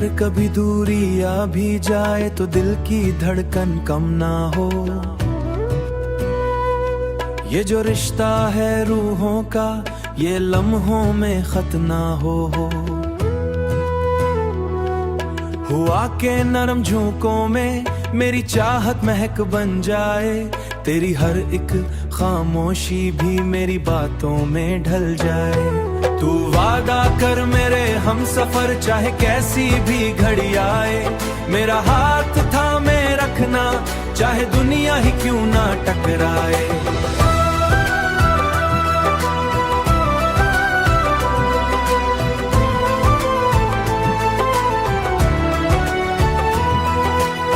अगर कभी दूरी आ भी जाए तो दिल की धड़कन कम ना हो। ये जो रिश्ता है रूहों का, ये लम्हों में खत ना हो। हुआ के नरम झोंकों में मेरी चाहत महक बन जाए, तेरी हर एक खामोशी भी मेरी बातों में ढल जाए। तू वादा कर मेरे हम सफर, चाहे कैसी भी घड़ी आए, मेरा हाथ थामे रखना, चाहे दुनिया ही क्यों ना टकराए।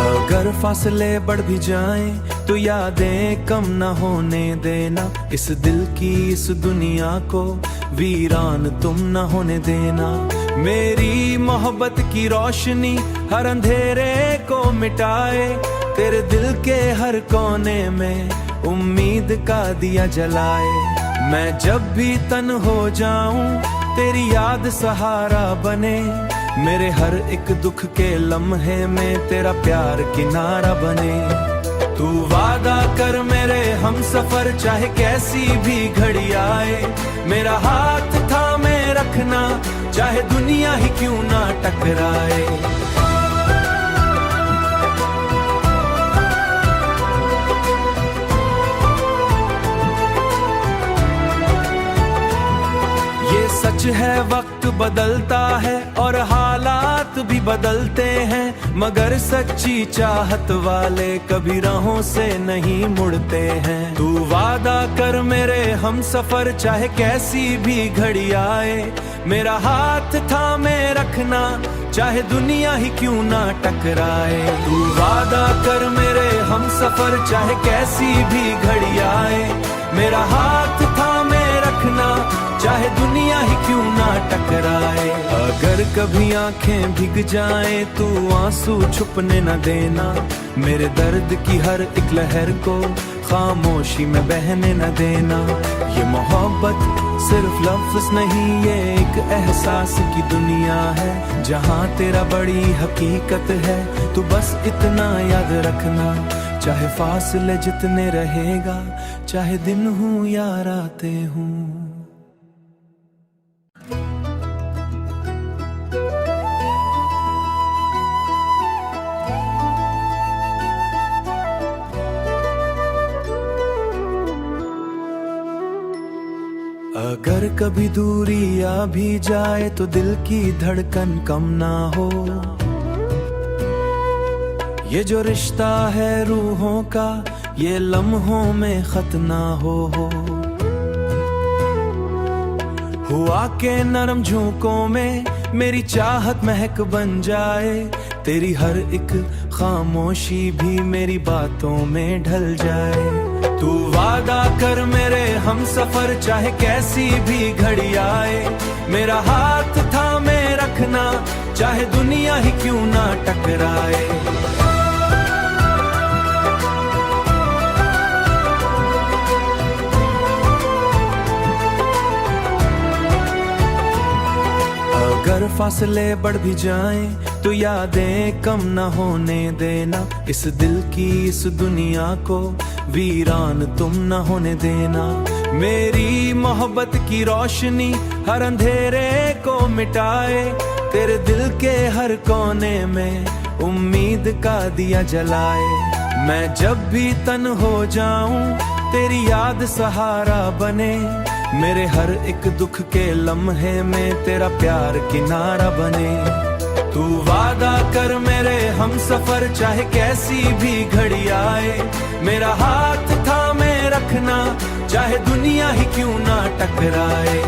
अगर फासले बढ़ भी जाएं तो यादें कम न होने देना, इस दिल की इस दुनिया को वीरान तुम न होने देना। मेरी मोहब्बत की रोशनी हर अंधेरे को मिटाए, तेरे दिल के हर कोने में उम्मीद का दिया जलाए। मैं जब भी तन हो जाऊं तेरी याद सहारा बने, मेरे हर एक दुख के लम्हे में तेरा प्यार किनारा बने। तू वादा कर मेरे हम सफर, चाहे कैसी भी घड़ी आए, मेरा हाथ थामे रखना, चाहे दुनिया ही क्यों ना टकराए। सच है वक्त बदलता है और हालात भी बदलते हैं, मगर सच्ची चाहत वाले कभी राहों से नहीं मुड़ते हैं। तू वादा कर मेरे हम सफर, चाहे कैसी भी घड़ी आए, मेरा हाथ थामे रखना, चाहे दुनिया ही क्यों ना टकराए। तू वादा कर मेरे हम सफर, चाहे कैसी भी घड़ी आए, मेरा हाथ थामे रखना, चाहे दुनिया ही क्यों ना टकराए। अगर कभी आंखें भीग जाएं तू आंसू छुपने न देना, मेरे दर्द की हर एक लहर को खामोशी में बहने न देना। ये मोहब्बत सिर्फ लफ्ज नहीं, ये एक एहसास की दुनिया है, जहाँ तेरा बड़ी हकीकत है। तू बस इतना याद रखना, चाहे फासले जितने रहेगा, चाहे दिन हूँ या रातें हूँ। अगर कभी दूरी आ भी जाए तो दिल की धड़कन कम ना हो। ये जो रिश्ता है रूहों का, ये लम्हों में खत ना हो। हुआ के नरम झोंकों में मेरी चाहत महक बन जाए, तेरी हर एक खामोशी भी मेरी बातों में ढल जाए। तू वादा कर मेरे हम सफर, चाहे कैसी भी घड़ी आए, मेरा हाथ थामे रखना, चाहे दुनिया ही क्यों ना टकराए। अगर फासले बढ़ भी जाएं तो यादें कम न होने देना, इस दिल की इस दुनिया को वीरान तुम न होने देना। मेरी मोहब्बत की रोशनी हर अंधेरे को मिटाए, तेरे दिल के हर कोने में उम्मीद का दिया जलाए। मैं जब भी तन हो जाऊं तेरी याद सहारा बने, मेरे हर एक दुख के लम्हे में तेरा प्यार किनारा बने। तू वादा कर मेरे हम सफर, चाहे कैसी भी घड़ी आए, मेरा हाथ थामे रखना, चाहे दुनिया ही क्यों ना टकराए।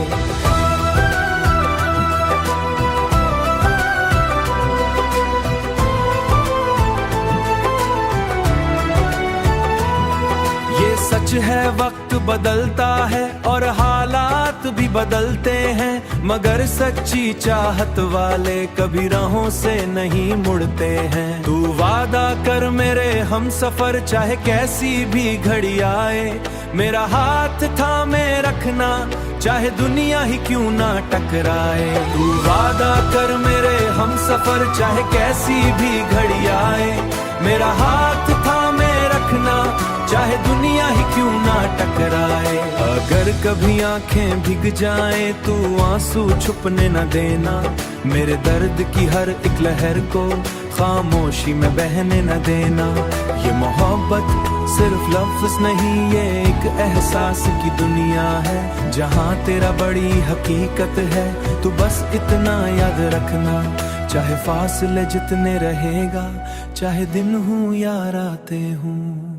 सच है वक्त बदलता है और हालात भी बदलते हैं, मगर सच्ची चाहत वाले कभी राहों से नहीं मुड़ते हैं। तू वादा कर मेरे हम सफर, चाहे कैसी भी घड़ी आए, मेरा हाथ थामे रखना, चाहे दुनिया ही क्यों ना टकराए। तू वादा कर मेरे हम सफर, चाहे कैसी भी घड़ी आए। मेरा हाथ थामे रखना, चाहे दुनिया ही क्यों ना टकराए। अगर कभी आंखें भीग जाएं तू आंसू छुपने न देना। मेरे दर्द की हर एक लहर को खामोशी में बहने न देना। ये मोहब्बत सिर्फ लफ्ज नहीं, ये एक एहसास की दुनिया है जहाँ तेरा बड़ी हकीकत है। तू बस इतना याद रखना, चाहे फासले जितने रहेगा, चाहे दिन हूँ या रातें हूँ।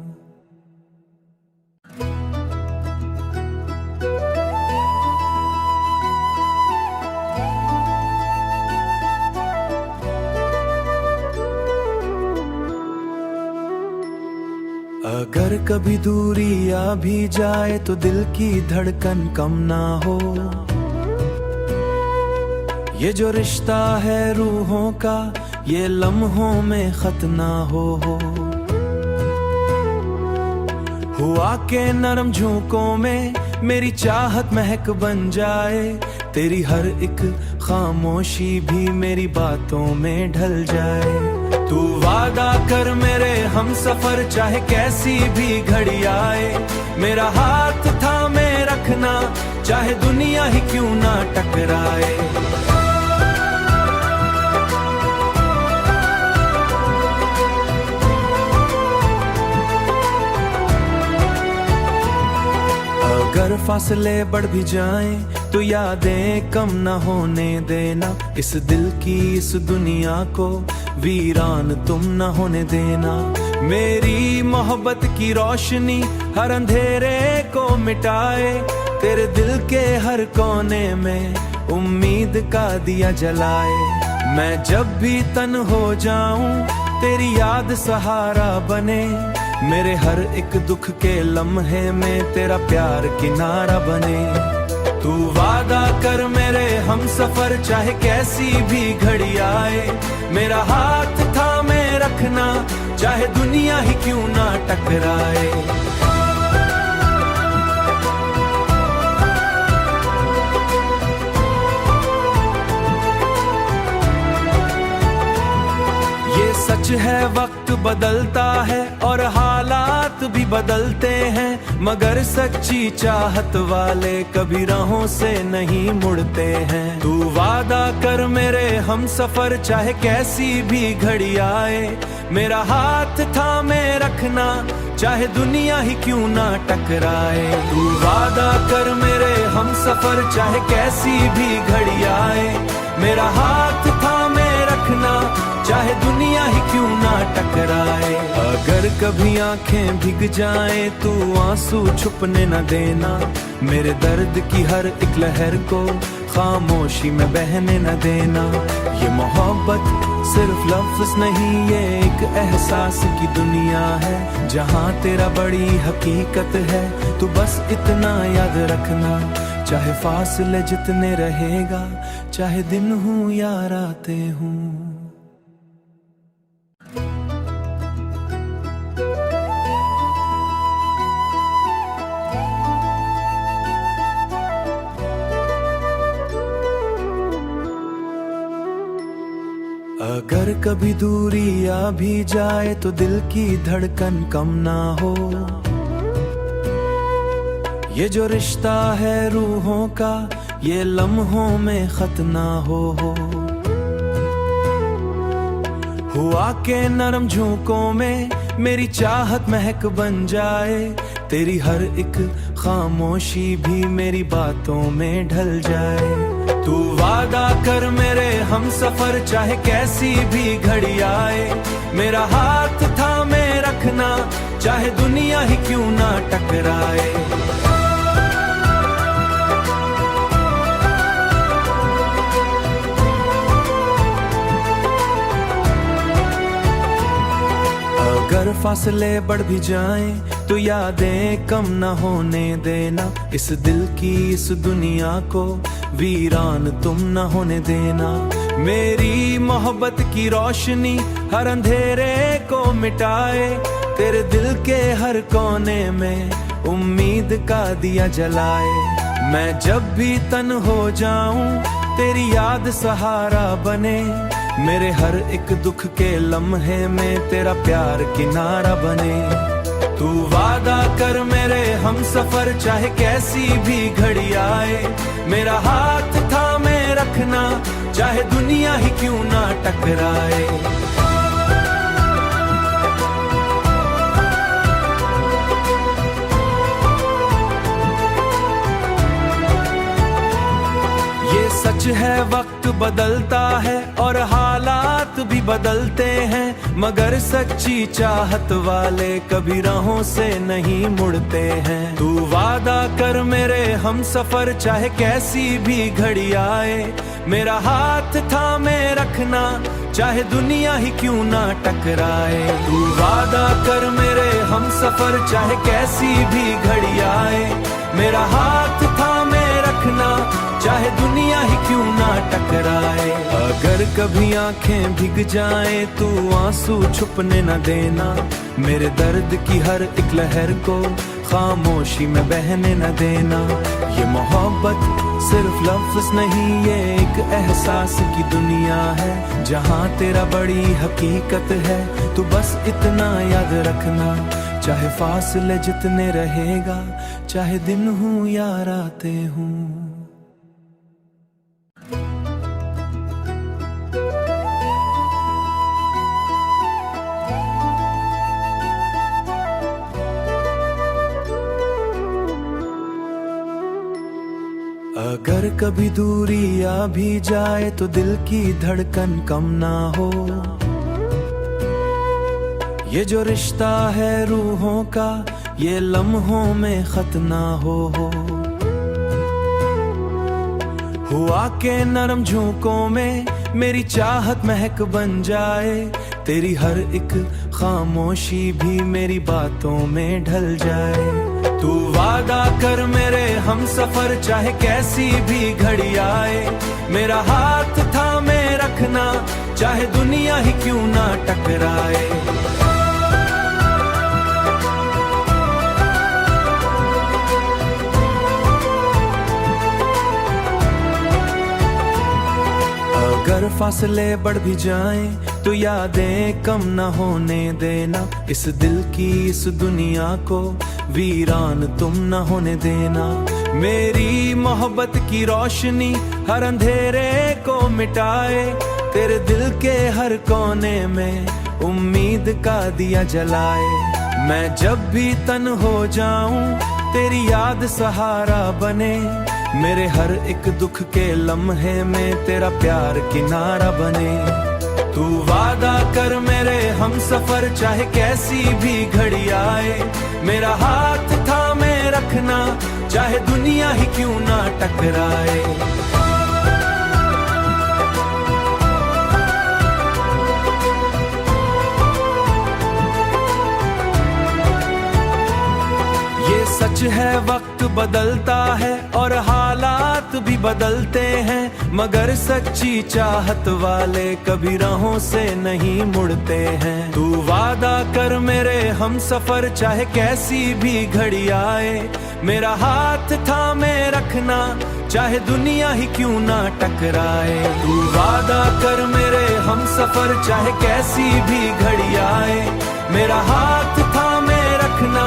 अगर कभी दूरी आ भी जाए तो दिल की धड़कन कम ना हो। ये जो रिश्ता है रूहों का, ये लम्हों में खत ना हो। हुआ के नरम झोंकों में मेरी चाहत महक बन जाए। तेरी हर एक खामोशी भी मेरी बातों में ढल जाए। तू वादा कर मेरे हम सफर, चाहे कैसी भी घड़ी आए। मेरा हाथ थामे रखना, चाहे दुनिया ही क्यों ना टकराए। अगर फासले बढ़ भी जाएं तो यादें कम न होने देना। इस दिल की इस दुनिया को वीरान तुम न होने देना। मेरी मोहब्बत की रोशनी हर अंधेरे को मिटाए। तेरे दिल के हर कोने में उम्मीद का दिया जलाए। मैं जब भी तन हो जाऊं तेरी याद सहारा बने। मेरे हर एक दुख के लम्हे में तेरा प्यार किनारा बने। तू वादा कर मेरे हम सफर, चाहे कैसी भी घड़ी आए। मेरा हाथ थामे रखना, चाहे दुनिया ही क्यों ना टकराए। सच है वक्त बदलता है और हालात भी बदलते हैं, मगर सच्ची चाहत वाले कभी राहों से नहीं मुड़ते हैं। तू वादा कर मेरे हम सफर, चाहे कैसी भी घड़ी आए। मेरा हाथ थामे रखना, चाहे दुनिया ही क्यों ना टकराए। तू वादा कर मेरे हम सफर, चाहे कैसी भी घड़ी आए। मेरा हाथ थामे रखना, चाहे दुनिया ही क्यों ना टकराए। अगर कभी आंखें भीग जाएं तू आंसू छुपने न देना। मेरे दर्द की हर एक लहर को खामोशी में बहने न देना। ये मोहब्बत सिर्फ लफ्ज नहीं, ये एक एहसास की दुनिया है जहाँ तेरा बड़ी हकीकत है। तू बस इतना याद रखना, चाहे फासले जितने रहेगा, चाहे दिन हूँ या रातें हूँ। अगर कभी दूरी आ भी जाए तो दिल की धड़कन कम ना हो। ये जो रिश्ता है रूहों का, ये लम्हों में खत ना हो। हुआ के नरम झोंकों में मेरी चाहत महक बन जाए। तेरी हर एक खामोशी भी मेरी बातों में ढल जाए। तू वादा कर मेरे हम सफर, चाहे कैसी भी घड़ी आए। मेरा हाथ थामे रखना, चाहे दुनिया ही क्यों ना टकराए। अगर फासले बढ़ भी जाएं तो यादें कम न होने देना। इस दिल की इस दुनिया को वीरान तुम न होने देना। मेरी मोहब्बत की रोशनी हर अंधेरे को मिटाए। तेरे दिल के हर कोने में उम्मीद का दिया जलाए। मैं जब भी तन हो जाऊं तेरी याद सहारा बने। मेरे हर एक दुख के लम्हे में तेरा प्यार किनारा बने। तू वादा कर मेरे हम सफर, चाहे कैसी भी घड़ी आए, मेरा हाथ थामे रखना, चाहे दुनिया ही क्यों ना टकराए। सच है वक्त बदलता है और हालात भी बदलते हैं, मगर सच्ची चाहत वाले कभी राहों से नहीं मुड़ते हैं। तू वादा कर मेरे हम सफर, चाहे कैसी भी घड़ी आए, मेरा हाथ थामे रखना, चाहे दुनिया ही क्यों ना टकराए। तू वादा कर मेरे हम सफर, चाहे कैसी भी घड़ी आए, मेरा हाथ थामे रखना, चाहे दुनिया ही क्यों ना टकराए। अगर कभी आंखें भीग जाएं तू आंसू छुपने न देना, मेरे दर्द की हर एक लहर को खामोशी में बहने न देना। ये मोहब्बत सिर्फ लफ्ज नहीं, ये एक एहसास की दुनिया है, जहाँ तेरा बड़ी हकीकत है। तू बस इतना याद रखना, चाहे फासले जितने रहेगा, चाहे दिन हूँ या रातें हूँ। अगर कभी दूरी आ भी जाए तो दिल की धड़कन कम ना हो। ये जो रिश्ता है रूहों का, ये लम्हों में खत ना हो। हुआ के नरम झोंकों में मेरी चाहत महक बन जाए, तेरी हर एक खामोशी भी मेरी बातों में ढल जाए। तू वादा कर मेरे हम सफर, चाहे कैसी भी घड़ी आए, मेरा हाथ थामे रखना, चाहे दुनिया ही क्यों ना टकराए। अगर फासले बढ़ भी जाएं तो यादें कम न होने देना, इस दिल की इस दुनिया को वीरान तुम न होने देना। मेरी मोहब्बत की रोशनी हर अंधेरे को मिटाए, तेरे दिल के हर कोने में उम्मीद का दिया जलाए। मैं जब भी तन हो जाऊं तेरी याद सहारा बने, मेरे हर एक दुख के लम्हे में तेरा प्यार किनारा बने। तू वादा कर मेरे हम सफर, चाहे कैसी भी घड़ी आए, मेरा हाथ थामे रखना, चाहे दुनिया ही क्यों ना टकराए। सच है वक्त बदलता है और हालात भी बदलते हैं, मगर सच्ची चाहत वाले कभी राहों से नहीं मुड़ते हैं। तू वादा कर मेरे हम सफर, चाहे कैसी भी घड़ी आए, मेरा हाथ थामे रखना, चाहे दुनिया ही क्यों ना टकराए। तू वादा कर मेरे हम सफर, चाहे कैसी भी घड़ी आए, मेरा हाथ थामे रखना,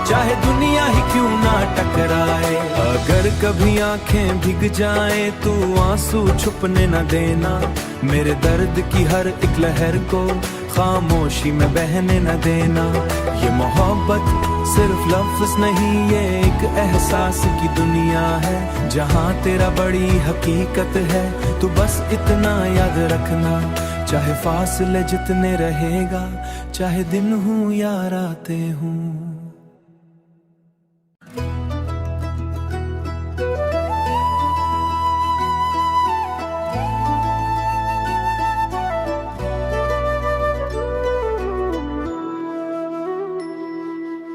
चाहे दुनिया ही क्यों ना टकराए। अगर कभी आंखें भीग जाएं तू आंसू छुपने न देना, मेरे दर्द की हर एक लहर को खामोशी में बहने न देना। ये मोहब्बत सिर्फ लफ्ज नहीं, ये एक एहसास की दुनिया है, जहाँ तेरा बड़ी हकीकत है। तू बस इतना याद रखना, चाहे फासले जितने रहेगा, चाहे दिन हूँ या रातें हूँ।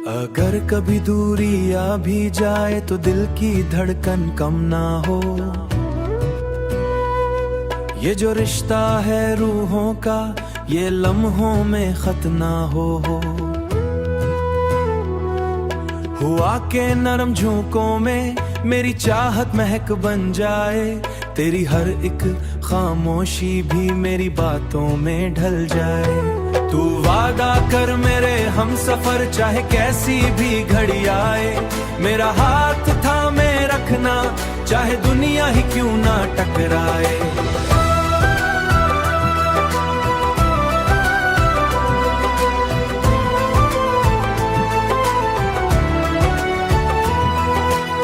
अगर कभी दूरी आ भी जाए तो दिल की धड़कन कम ना हो। ये जो रिश्ता है रूहों का, ये लम्हों में खत ना हो। हुआ के नरम झोंकों में मेरी चाहत महक बन जाए, तेरी हर एक खामोशी भी मेरी बातों में ढल जाए। तू वादा कर मेरे हम सफर, चाहे कैसी भी घड़ी आए, मेरा हाथ थामे रखना, चाहे दुनिया ही क्यों ना टकराए।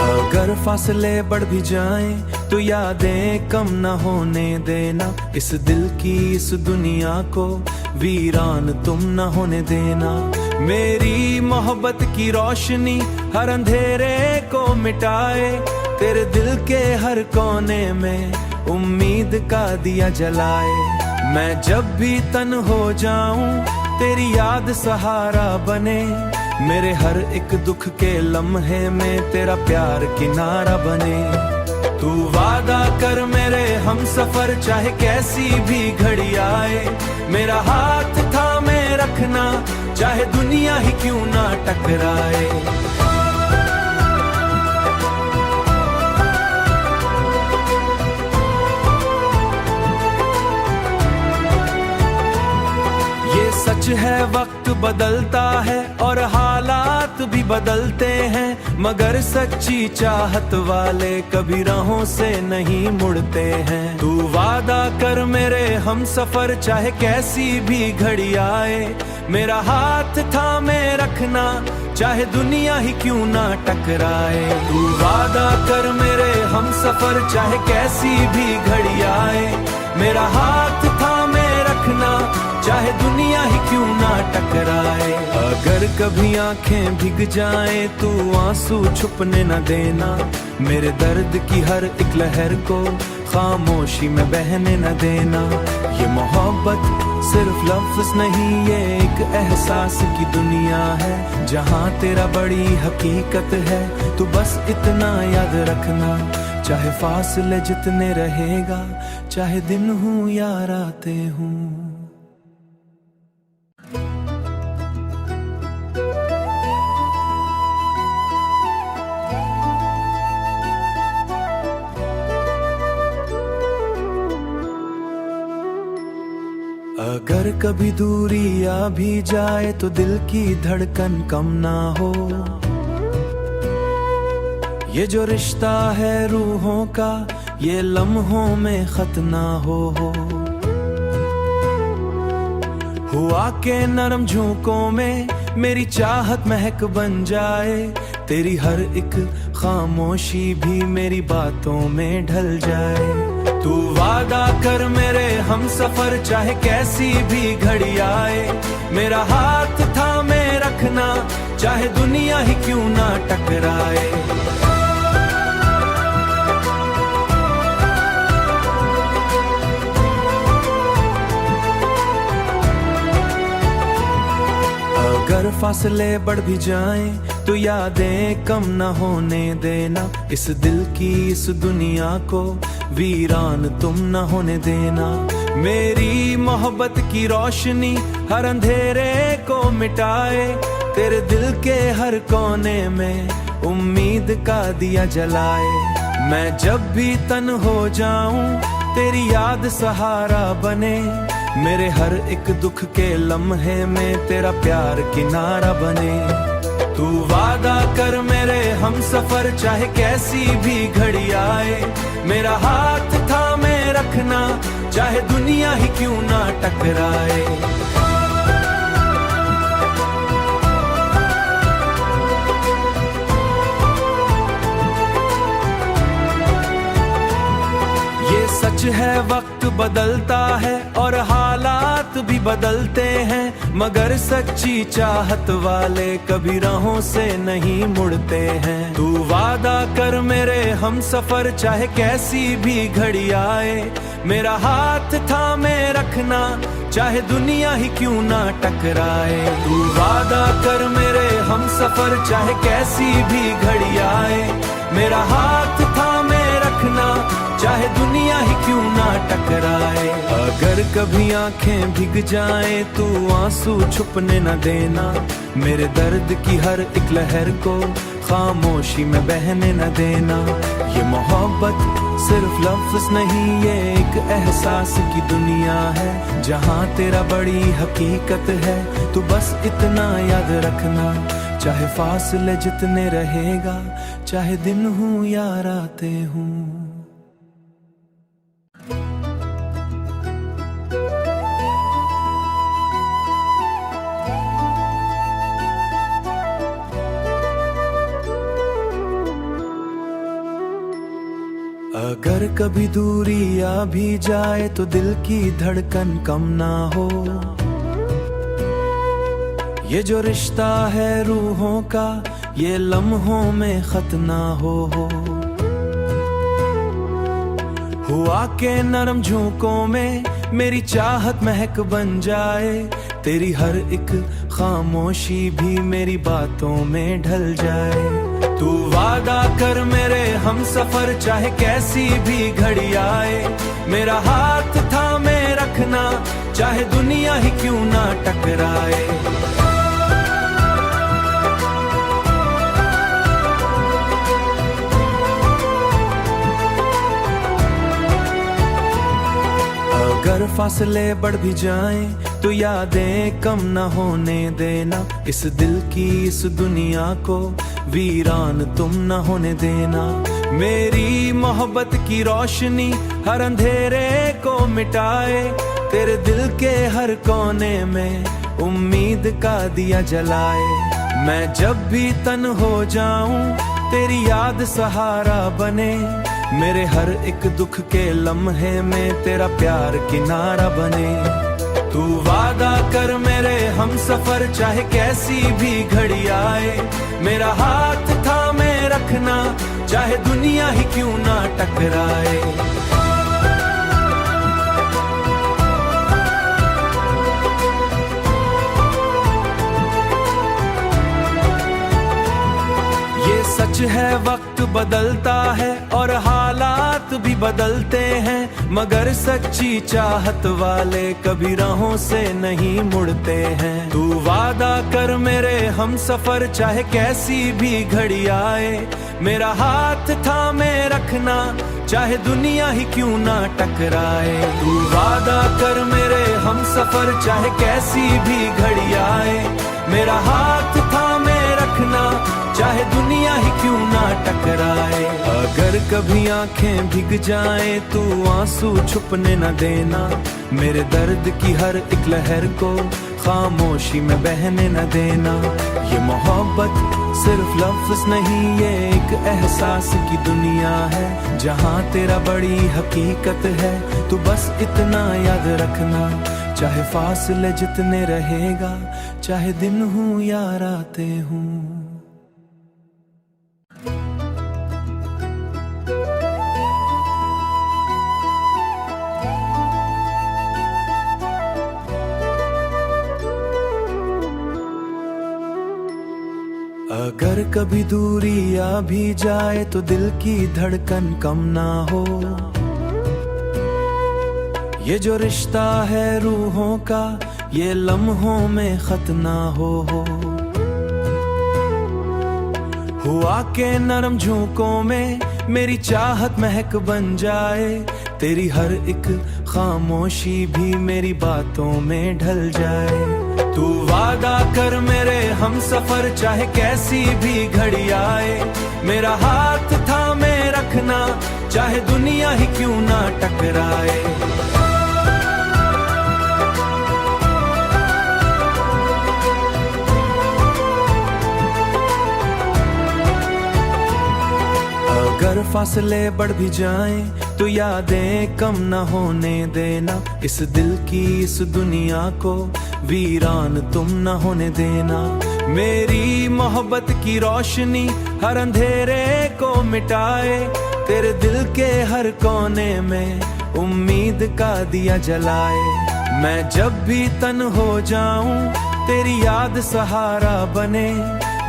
अगर फासले बढ़ भी जाएं तो यादें कम न होने देना, इस दिल की इस दुनिया को वीरान तुम न होने देना। मेरी मोहब्बत की रोशनी हर अंधेरे को मिटाए, तेरे दिल के हर कोने में उम्मीद का दिया जलाए। मैं जब भी तन हो जाऊं तेरी याद सहारा बने, मेरे हर एक दुख के लम्हे में तेरा प्यार किनारा बने। तू वादा कर मेरे हम सफर, चाहे कैसी भी घड़ी आए, मेरा हाथ थामे रखना, चाहे दुनिया ही क्यों ना टकराए। सच है वक्त बदलता है और हालात भी बदलते हैं, मगर सच्ची चाहत वाले कभी राहों से नहीं मुड़ते हैं। तू वादा कर मेरे हम सफर, चाहे कैसी भी घड़ी आए, मेरा हाथ थामे रखना, चाहे दुनिया ही क्यों ना टकराए। तू वादा कर मेरे हम सफर, चाहे कैसी भी घड़ी आए, मेरा हाथ थामे रखना, चाहे दुनिया ही क्यों ना टकराए। अगर कभी आंखें भीग जाएं तू आंसू छुपने न देना, मेरे दर्द की हर एक लहर को खामोशी में बहने न देना। ये मोहब्बत सिर्फ लफ्ज नहीं, ये एक एहसास की दुनिया है, जहाँ तेरा बड़ी हकीकत है। तू बस इतना याद रखना, चाहे फासले जितने रहेगा, चाहे दिन हूँ या रातें हूँ। अगर कभी दूरी आ भी जाए तो दिल की धड़कन कम ना हो, ये जो रिश्ता है रूहों का, ये लम्हों में खत ना हो। हुआ के नरम झोंकों में मेरी चाहत महक बन जाए, तेरी हर एक खामोशी भी मेरी बातों में ढल जाए। तू वादा कर मेरे हम सफर, चाहे कैसी भी घड़ी आए, मेरा हाथ थामे रखना, चाहे दुनिया ही क्यों ना टकराए। अगर फासले बढ़ भी जाएं तो यादें कम न होने देना, इस दिल की इस दुनिया को वीरान तुम न होने देना। मेरी मोहब्बत की रोशनी हर अंधेरे को मिटाए, तेरे दिल के हर कोने में उम्मीद का दिया जलाए। मैं जब भी तन हो जाऊं तेरी याद सहारा बने, मेरे हर एक दुख के लम्हे में तेरा प्यार किनारा बने। तू वादा कर मेरे हम सफर, चाहे कैसी भी घड़ी आए, मेरा हाथ थामे रखना, चाहे दुनिया ही क्यों ना टकराए। सच है वक्त बदलता है और हालात भी बदलते हैं, मगर सच्ची चाहत वाले कभी राहों से नहीं मुड़ते हैं। तू वादा कर मेरे हम सफर, चाहे कैसी भी घड़ी आए, मेरा हाथ थामे रखना, चाहे दुनिया ही क्यों ना टकराए। तू वादा कर मेरे हम सफर, चाहे कैसी भी घड़ी आए, मेरा हाथ थामे रखना, रखना, चाहे दुनिया ही क्यों ना टकराए। अगर कभी आंखें भीग जाएं तू आंसू छुपने न देना, मेरे दर्द की हर एक लहर को खामोशी में बहने न देना। ये मोहब्बत सिर्फ लफ्ज नहीं, ये एक एहसास की दुनिया है, जहाँ तेरा बड़ी हकीकत है। तू बस इतना याद रखना, चाहे फासले जितने रहेगा, चाहे दिन हूँ या रातें हूँ। अगर कभी दूरी आ भी जाए तो दिल की धड़कन कम ना हो। ये जो रिश्ता है रूहों का, ये लम्हों में खत ना हो। हुआ के नरम झोंकों में मेरी चाहत महक बन जाए, तेरी हर एक खामोशी भी मेरी बातों में ढल जाए। तू वादा कर मेरे हम सफर, चाहे कैसी भी घड़ी आए, मेरा हाथ थामे रखना, चाहे दुनिया ही क्यों ना टकराए। अगर फासले बढ़ भी जाएं तो यादें कम न होने देना, इस दिल की इस दुनिया को वीरान तुम न होने देना। मेरी मोहब्बत की रोशनी हर अंधेरे को मिटाए, तेरे दिल के हर कोने में उम्मीद का दिया जलाए। मैं जब भी तन हो जाऊं तेरी याद सहारा बने, मेरे हर एक दुख के लम्हे में तेरा प्यार किनारा बने। तू वादा कर मेरे हम सफर, चाहे कैसी भी घड़ी आए, मेरा हाथ थामे रखना, चाहे दुनिया ही क्यों ना टकराए। सच है वक्त बदलता है और हालात भी बदलते हैं, मगर सच्ची चाहत वाले कभी राहों से नहीं मुड़ते हैं। तू वादा कर मेरे हम सफर, चाहे कैसी भी घड़ी आए, मेरा हाथ थामे रखना, चाहे दुनिया ही क्यों ना टकराए। तू वादा कर मेरे हम सफर, चाहे कैसी भी घड़ी आए, मेरा हाथ थामे रखना, चाहे दुनिया ही क्यों ना टकराए। अगर कभी आंखें भीग जाएं तू आंसू छुपने न देना, मेरे दर्द की हर एक लहर को खामोशी में बहने न देना। ये मोहब्बत सिर्फ लफ्ज नहीं, ये एक एहसास की दुनिया है, जहाँ तेरा बड़ी हकीकत है। तू बस इतना याद रखना, चाहे फासले जितने रहेगा, चाहे दिन हूँ या रातें हूँ। अगर कभी दूरी आ भी जाए तो दिल की धड़कन कम ना हो। ये जो रिश्ता है रूहों का, ये लम्हों में खत ना हो। हुआ के नरम झोंकों में मेरी चाहत महक बन जाए, तेरी हर एक खामोशी भी मेरी बातों में ढल जाए। तू वादा कर मेरे हम सफर, चाहे कैसी भी घड़ी आए, मेरा हाथ थामे रखना, चाहे दुनिया ही क्यों ना टकराए। अगर फासले बढ़ भी जाएं तो यादें कम न होने देना, इस दिल की इस दुनिया को वीरान तुम न होने देना। मेरी मोहब्बत की रोशनी हर अंधेरे को मिटाए, तेरे दिल के हर कोने में उम्मीद का दिया जलाए। मैं जब भी तन हो जाऊं तेरी याद सहारा बने,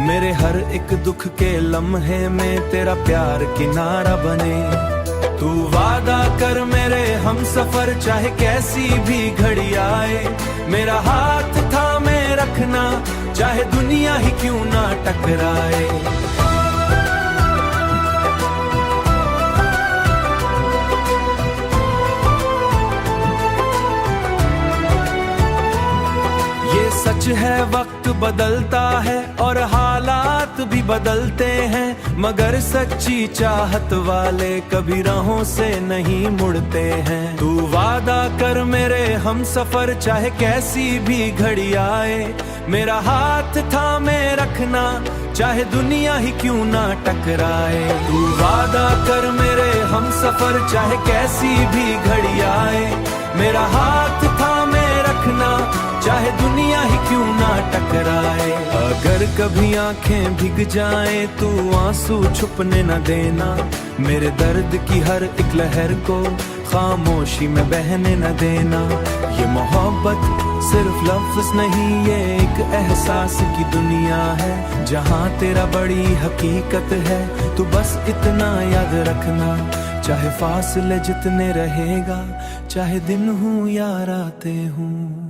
मेरे हर एक दुख के लम्हे में तेरा प्यार किनारा बने। तू वादा कर मेरे हम सफर, चाहे कैसी भी घड़ी आए, मेरा हाथ थामे रखना, चाहे दुनिया ही क्यों ना टकराए। सच है वक्त बदलता है और हालात भी बदलते हैं, मगर सच्ची चाहत वाले कभी राहों से नहीं मुड़ते हैं। तू वादा कर मेरे हम सफर, चाहे कैसी भी घड़ी आए, मेरा हाथ थामे रखना, चाहे दुनिया ही क्यों ना टकराए। तू वादा कर मेरे हम सफर, चाहे कैसी भी घड़ी आए, मेरा हाथ थामे रखना, चाहे दुनिया ही क्यों ना टकराए। अगर कभी आंखें भीग जाएं तू आंसू छुपने न देना, मेरे दर्द की हर एक लहर को खामोशी में बहने न देना। ये मोहब्बत सिर्फ लफ्ज नहीं, ये एक एहसास की दुनिया है, जहाँ तेरा बड़ी हकीकत है। तू बस इतना याद रखना, चाहे फासले जितने रहेगा, चाहे दिन हूँ या रातें हूँ।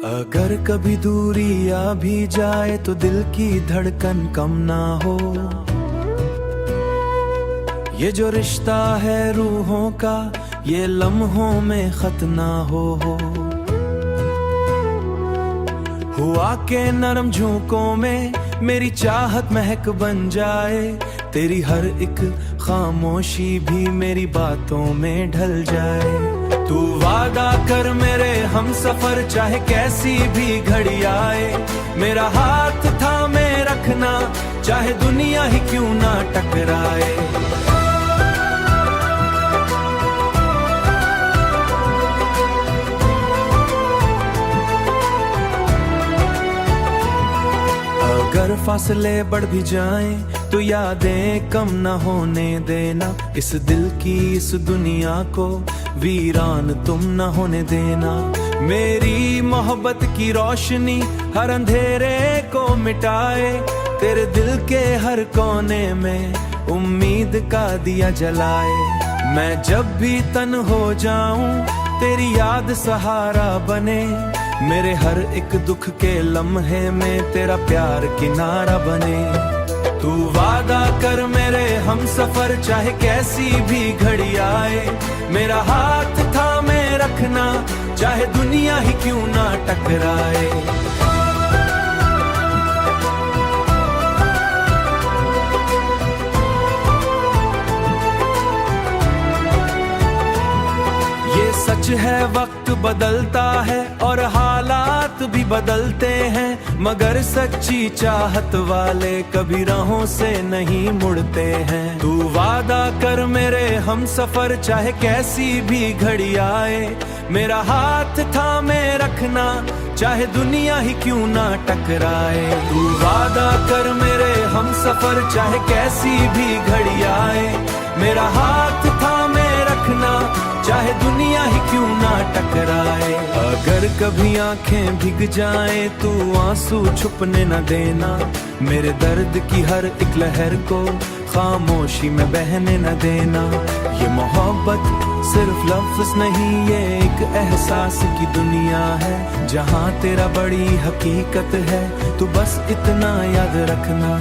अगर कभी दूरी आ भी जाए तो दिल की धड़कन कम ना हो, ये जो रिश्ता है रूहों का, ये लम्हों में खत ना हो। हुआ के नरम झोंकों में मेरी चाहत महक बन जाए, तेरी हर एक खामोशी भी मेरी बातों में ढल जाए। तू वादा कर मेरे हम सफर, चाहे कैसी भी घड़ी आए, मेरा हाथ थामे रखना, चाहे दुनिया ही क्यों ना टकराए। अगर फासले बढ़ भी जाएं तो यादें कम न होने देना, इस दिल की इस दुनिया को वीरान तुम न होने देना। मेरी मोहब्बत की रोशनी हर अंधेरे को मिटाए, तेरे दिल के हर कोने में उम्मीद का दिया जलाए। मैं जब भी तन हो जाऊं तेरी याद सहारा बने, मेरे हर एक दुख के लम्हे में तेरा प्यार किनारा बने। तू वादा कर मेरे हम सफर, चाहे कैसी भी घड़ी आए, मेरा हाथ थामे रखना, चाहे दुनिया ही क्यों ना टकराए। सच है वक्त बदलता है और हालात भी बदलते हैं, मगर सच्ची चाहत वाले कभी राहों से नहीं मुड़ते हैं। तू वादा कर मेरे हम सफर, चाहे कैसी भी घड़ी आए, मेरा हाथ थामे रखना, चाहे दुनिया ही क्यों ना टकराए। तू वादा कर मेरे हम सफर, चाहे कैसी भी घड़ी आए, मेरा हाथ थामे रखना, चाहे दुनिया ही क्यों ना टकराए। अगर कभी आंखें भीग जाएं तू आंसू छुपने न देना, मेरे दर्द की हर एक लहर को खामोशी में बहने न देना। ये मोहब्बत सिर्फ लफ्ज नहीं, ये एक एहसास की दुनिया है, जहाँ तेरा बड़ी हकीकत है। तू बस इतना याद रखना,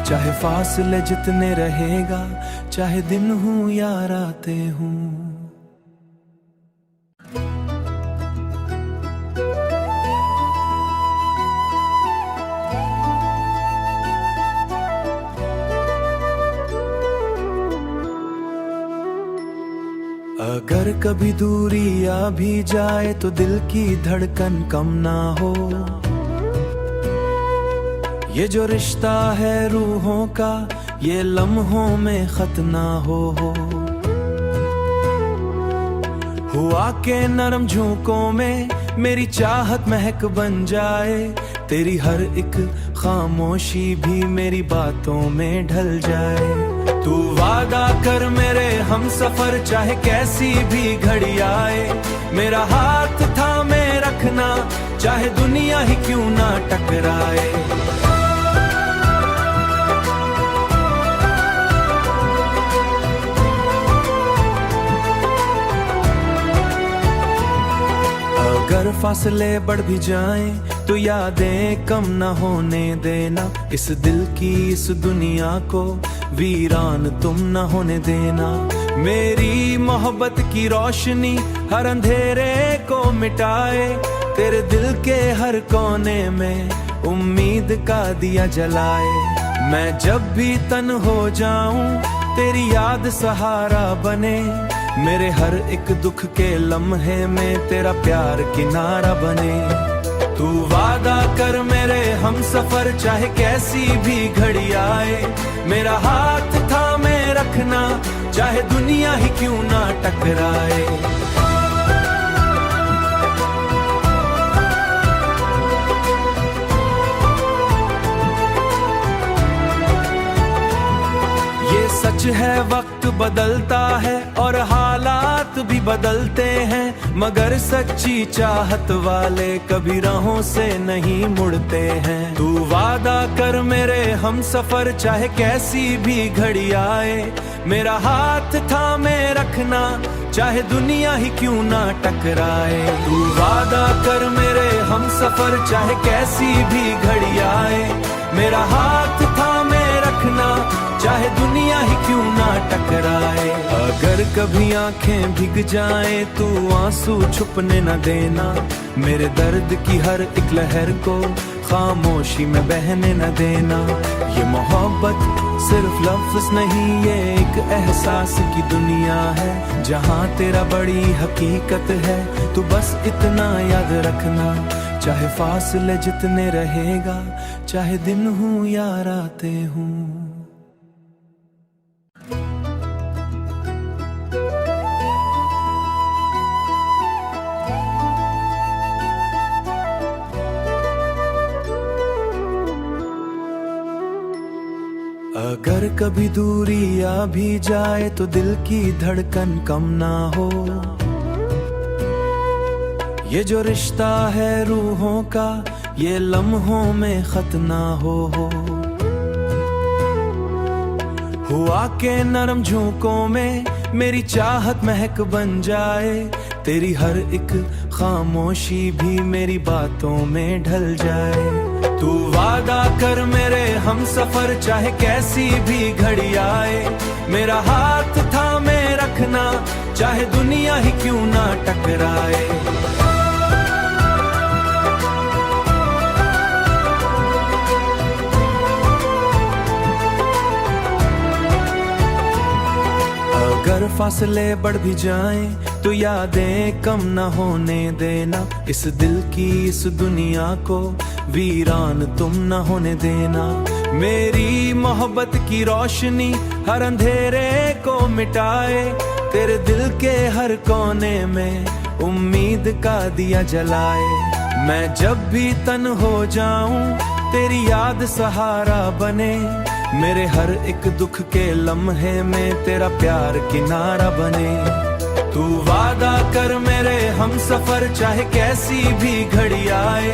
चाहे फासले जितने रहेगा, चाहे दिन हूँ या रातें हूँ। अगर कभी दूरी आ भी जाए तो दिल की धड़कन कम ना हो, ये जो रिश्ता है रूहों का, ये लम्हों में खत ना हो। हुआ के नरम झोंकों में मेरी चाहत महक बन जाए, तेरी हर एक खामोशी भी मेरी बातों में ढल जाए। तू वादा कर मेरे हम सफर, चाहे कैसी भी घड़ी आए, मेरा हाथ थामे रखना, चाहे दुनिया ही क्यों ना टकराए। अगर फासले बढ़ भी जाएं तो यादें कम न होने देना, इस दिल की इस दुनिया को वीरान तुम न होने देना। मेरी मोहब्बत की रोशनी हर अंधेरे को मिटाए, तेरे दिल के हर कोने में उम्मीद का दिया जलाए। मैं जब भी तन हो जाऊं तेरी याद सहारा बने, मेरे हर एक दुख के लम्हे में तेरा प्यार किनारा बने। तू वादा कर मेरे हम सफर, चाहे कैसी भी घड़ी आए, मेरा हाथ थामे रखना, चाहे दुनिया ही क्यों ना टकराए। सच है वक्त बदलता है और हालात भी बदलते हैं, मगर सच्ची चाहत वाले कभी राहों से नहीं मुड़ते हैं। तू वादा कर मेरे हम सफर, चाहे कैसी भी घड़ी आए, मेरा हाथ थामे रखना, चाहे दुनिया ही क्यों ना टकराए। तू वादा कर मेरे हम सफर, चाहे कैसी भी घड़ी आए, मेरा हाथ थामे रखना, चाहे दुनिया ही क्यों ना टकराए। अगर कभी आंखें भीग जाएं तू आंसू छुपने न देना, मेरे दर्द की हर एक लहर को खामोशी में बहने न देना। ये मोहब्बत सिर्फ लफ्ज नहीं, ये एक एहसास की दुनिया है, जहाँ तेरा बड़ी हकीकत है। तू बस इतना याद रखना, चाहे फासले जितने रहेगा, चाहे दिन हूँ या रातें हूँ। अगर कभी दूरी आ भी जाए तो दिल की धड़कन कम ना हो, ये जो रिश्ता है रूहों का, ये लम्हों में खत ना हो। हुआ के नरम झोंकों में मेरी चाहत महक बन जाए, तेरी हर एक खामोशी भी मेरी बातों में ढल जाए। तू वादा कर मेरे हम सफर, चाहे कैसी भी घड़ी आए, मेरा हाथ थामे रखना, चाहे दुनिया ही क्यों ना टकराए। अगर फासले बढ़ भी जाएं तो यादें कम न होने देना, इस दिल की इस दुनिया को वीरान तुम न होने देना। मेरी मोहब्बत की रोशनी हर अंधेरे को मिटाए, तेरे दिल के हर कोने में उम्मीद का दिया जलाए। मैं जब भी तन हो जाऊं तेरी याद सहारा बने, मेरे हर एक दुख के लम्हे में तेरा प्यार किनारा बने। तू वादा कर मेरे हम सफर, चाहे कैसी भी घड़ी आए,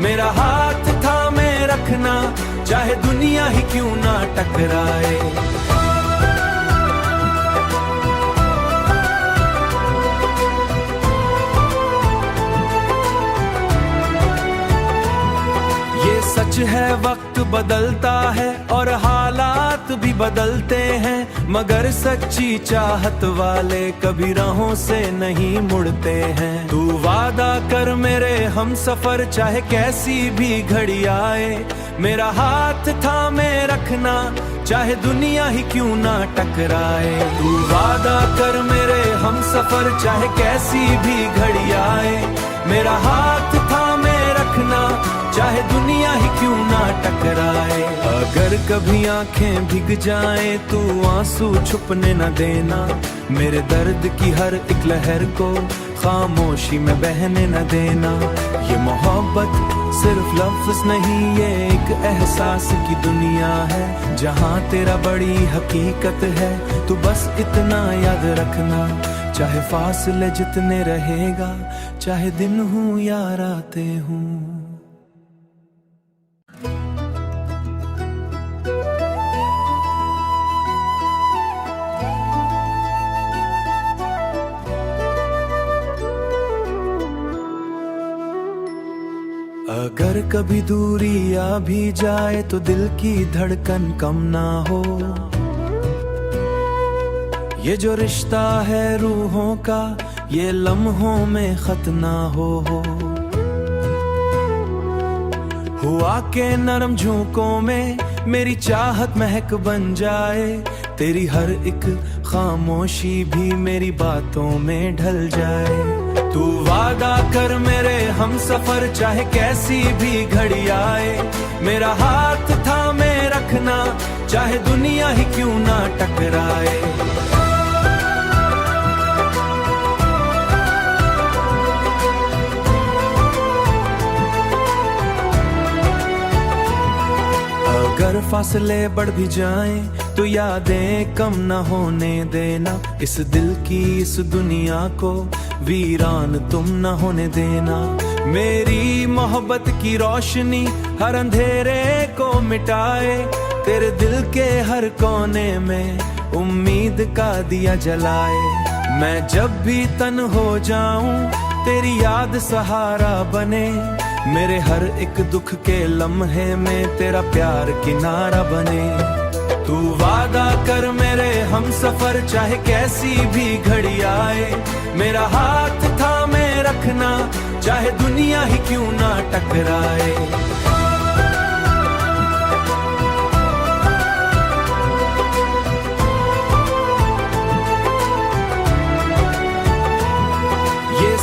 मेरा हाथ थामे रखना, चाहे दुनिया ही क्यों ना टकराए। सच है वक्त बदलता है और हालात भी बदलते हैं, मगर सच्ची चाहत वाले कभी राहों से नहीं मुड़ते हैं। तू वादा कर मेरे हम सफर, चाहे कैसी भी घड़ी आए, मेरा हाथ थामे रखना, चाहे दुनिया ही क्यों ना टकराए। तू वादा कर मेरे हम सफर, चाहे कैसी भी घड़ी आए, मेरा हाथ थामे रखना, चाहे दुनिया ही क्यों ना टकराए। अगर कभी आंखें भीग जाएं तू आंसू छुपने न देना, मेरे दर्द की हर एक लहर को खामोशी में बहने न देना। ये मोहब्बत सिर्फ लफ्ज नहीं ये एक एहसास की दुनिया है, जहाँ तेरा बड़ी हकीकत है। तू बस इतना याद रखना, चाहे फासले जितने रहेगा, चाहे दिन हूँ या रातें हूँ। अगर कभी दूरी आ भी जाए तो दिल की धड़कन कम ना हो। ये जो रिश्ता है रूहों का, ये लम्हों में खत ना हो। हुआ के नरम झोंकों में मेरी चाहत महक बन जाए, तेरी हर एक खामोशी भी मेरी बातों में ढल जाए। तू वादा कर मेरे हम सफर, चाहे कैसी भी घड़ी आए, मेरा हाथ थामे रखना, चाहे दुनिया ही क्यों ना टकराए। अगर फासले बढ़ भी जाएं तो यादें कम न होने देना, इस दिल की इस दुनिया को वीरान तुम न होने देना। मेरी मोहब्बत की रोशनी हर अंधेरे को मिटाए, तेरे दिल के हर कोने में उम्मीद का दिया जलाए। मैं जब भी तन हो जाऊं तेरी याद सहारा बने, मेरे हर एक दुख के लम्हे में तेरा प्यार किनारा बने। तू वादा कर मेरे हम सफर, चाहे कैसी भी घड़ी आए, मेरा हाथ थामे रखना, चाहे दुनिया ही क्यों ना टकराए।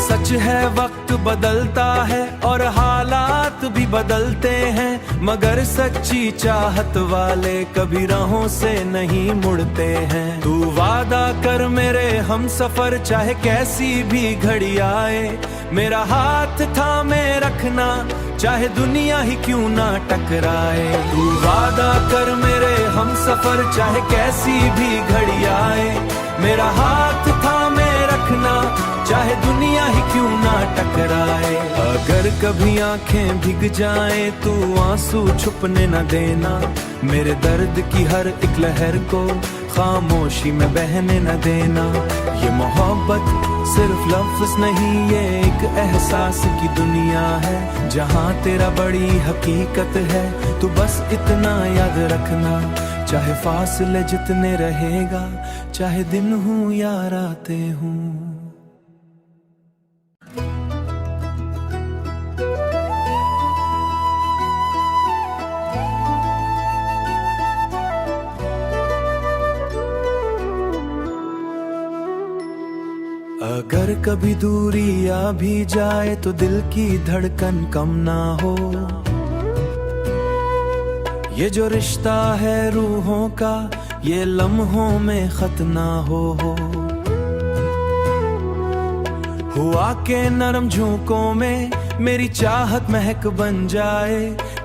सच है वक्त बदलता है और हालात भी बदलते हैं, मगर सच्ची चाहत वाले कभी राहों से नहीं मुड़ते हैं। तू वादा कर मेरे हम सफर, चाहे कैसी भी घड़ी आए, मेरा हाथ थामे रखना, चाहे दुनिया ही क्यों ना टकराए। तू वादा कर मेरे हम सफर, चाहे कैसी भी घड़ी आए, मेरा हाथ थामे रखना, चाहे दुनिया ही क्यों ना टकराए। अगर कभी आंखें भीग जाएं तू आंसू छुपने न देना, मेरे दर्द की हर एक लहर को खामोशी में बहने न देना। ये मोहब्बत सिर्फ लफ्ज नहीं ये एक एहसास की दुनिया है, जहाँ तेरा बड़ी हकीकत है। तू बस इतना याद रखना, चाहे फासले जितने रहेगा, चाहे दिन हूँ या रातें हूँ। अगर कभी दूरी आ भी जाए तो दिल की धड़कन कम ना हो। ये जो रिश्ता है रूहों का, ये लम्हों में खत ना हो। हुआ के नरम झोंकों में मेरी चाहत महक बन जाए,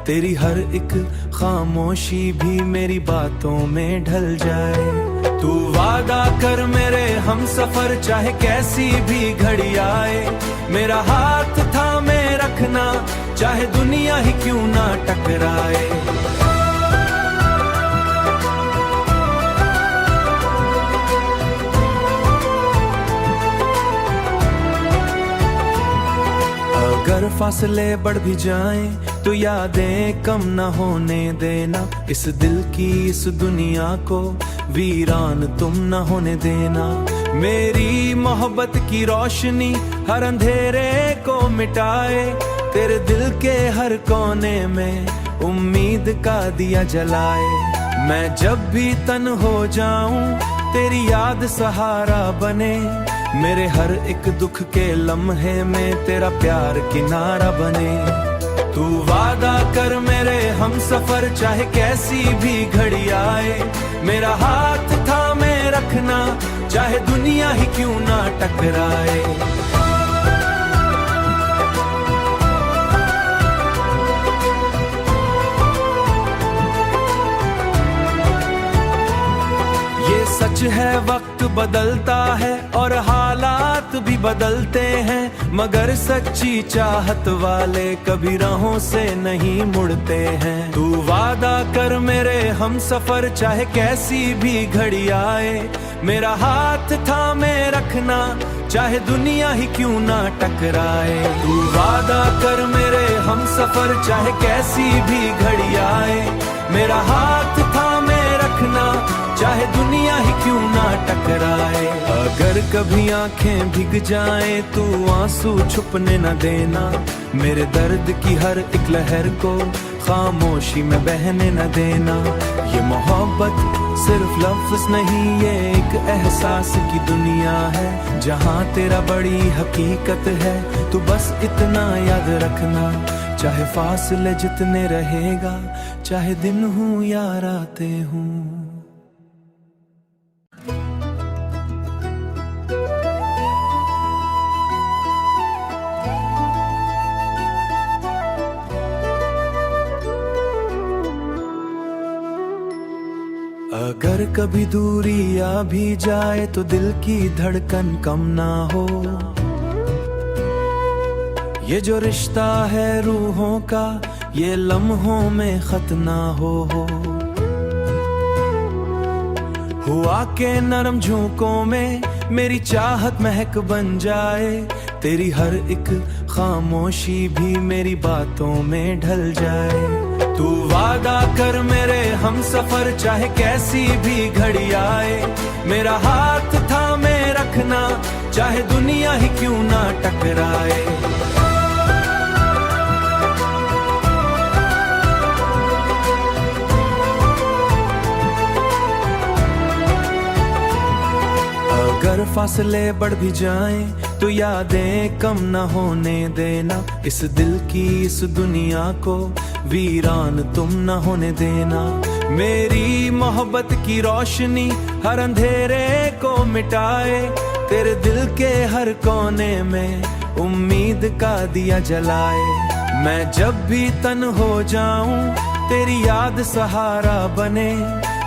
तेरी हर एक खामोशी भी मेरी बातों में ढल जाए। तू वादा कर मेरे हम सफर, चाहे कैसी भी घड़ी आए, मेरा हाथ थामे रखना, चाहे दुनिया ही क्यों ना टकराए। अगर फासले बढ़ भी जाएं तो यादें कम न होने देना, इस दिल की इस दुनिया को वीरान तुम न होने देना। मेरी मोहब्बत की रोशनी हर अंधेरे को मिटाए, तेरे दिल के हर कोने में उम्मीद का दिया जलाए। मैं जब भी तन हो जाऊं तेरी याद सहारा बने, मेरे हर एक दुख के लम्हे में तेरा प्यार किनारा बने। तू वादा कर मेरे हम सफर, चाहे कैसी भी घड़ी आए, मेरा हाथ थामे रखना, चाहे दुनिया ही क्यों ना टकराए। है वक्त बदलता है और हालात भी बदलते हैं, मगर सच्ची चाहत वाले कभी राहों से नहीं मुड़ते हैं। तू वादा कर मेरे हम सफर, चाहे कैसी भी घड़ी आए, मेरा हाथ थामे रखना, चाहे दुनिया ही क्यों ना टकराए। तू वादा कर मेरे हम सफर, चाहे कैसी भी घड़ी आए, मेरा हाथ थामे रखना, चाहे दुनिया ही क्यों ना टकराए। अगर कभी आंखें भीग जाएं तू आंसू छुपने न देना, मेरे दर्द की हर एक लहर को खामोशी में बहने न देना। ये मोहब्बत सिर्फ लफ्ज नहीं, ये एक एहसास की दुनिया है, जहाँ तेरा बड़ी हकीकत है। तू बस इतना याद रखना, चाहे फासले जितने रहेगा, चाहे दिन हूँ या रातें हूँ। अगर कभी दूरी आ भी जाए तो दिल की धड़कन कम ना हो, ये जो रिश्ता है रूहों का, ये लम्हों में खत ना हो। हुआ के नरम झोंकों में मेरी चाहत महक बन जाए, तेरी हर एक खामोशी भी मेरी बातों में ढल जाए। तू वादा कर मेरे हम सफर, चाहे कैसी भी घड़ी आए, मेरा हाथ थामे रखना, चाहे दुनिया ही क्यों ना टकराए। अगर फासले बढ़ भी जाएं तो यादें कम न होने देना, इस दिल की इस दुनिया को वीरान तुम न होने देना। मेरी मोहब्बत की रोशनी हर अंधेरे को मिटाए, तेरे दिल के हर कोने में उम्मीद का दिया जलाए। मैं जब भी तन हो जाऊं तेरी याद सहारा बने,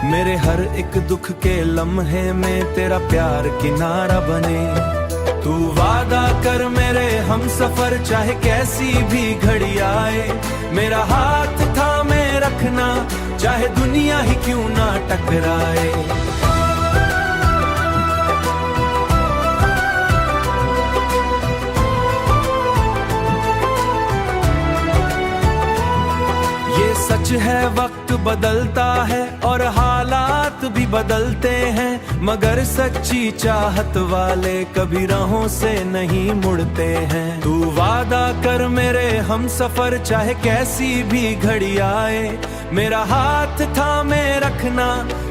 मेरे हर एक दुख के लम्हे में तेरा प्यार किनारा बने। तू वादा कर मेरे हम सफर, चाहे कैसी भी घड़ी आए, मेरा हाथ थामे रखना, चाहे दुनिया ही क्यों ना टकराए। सच है वक्त बदलता है और हालात भी बदलते हैं, मगर सच्ची चाहत वाले कभी राहों से नहीं मुड़ते हैं। तू वादा कर मेरे हम सफर, चाहे कैसी भी घड़ी आए, मेरा हाथ थामे रखना,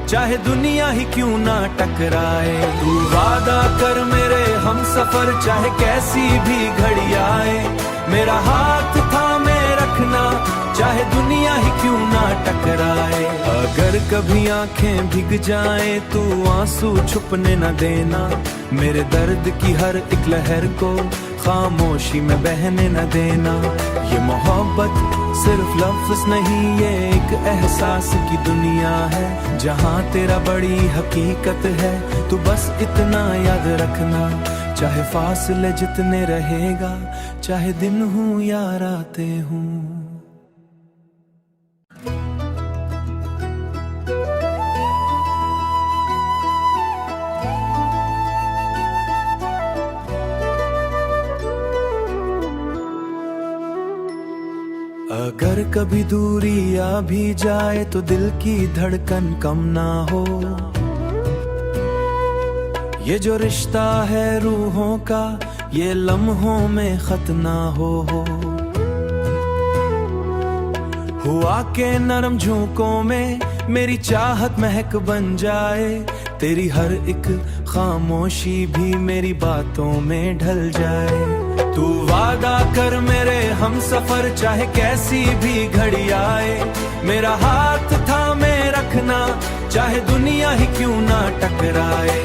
चाहे दुनिया ही क्यों ना टकराए। तू वादा कर मेरे हम सफर, चाहे कैसी भी घड़ी आए, मेरा हाथ थामे रखना, चाहे दुनिया ही क्यों ना टकराए। अगर कभी आंखें भीग जाएं तू आंसू छुपने न देना, मेरे दर्द की हर एक लहर को खामोशी में बहने न देना। ये मोहब्बत सिर्फ लफ्ज नहीं, ये एक एहसास की दुनिया है, जहाँ तेरा बड़ी हकीकत है। तू बस इतना याद रखना, चाहे फासले जितने रहेगा, चाहे दिन हूँ या रातें हूँ। अगर कभी दूरी आ भी जाए तो दिल की धड़कन कम ना हो, ये जो रिश्ता है रूहों का, ये लम्हों में खत ना हो। हुआ के नरम झोंकों में मेरी चाहत महक बन जाए, तेरी हर एक खामोशी भी मेरी बातों में ढल जाए। तू वादा कर मेरे हम सफर, चाहे कैसी भी घड़ी आए, मेरा हाथ थामे रखना, चाहे दुनिया ही क्यों ना टकराए।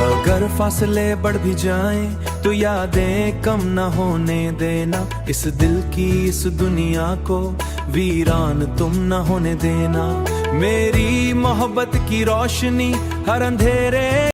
अगर फासले बढ़ भी जाएं तो यादें कम न होने देना, इस दिल की इस दुनिया को वीरान तुम न होने देना। मेरी मोहब्बत की रोशनी हर अंधेरे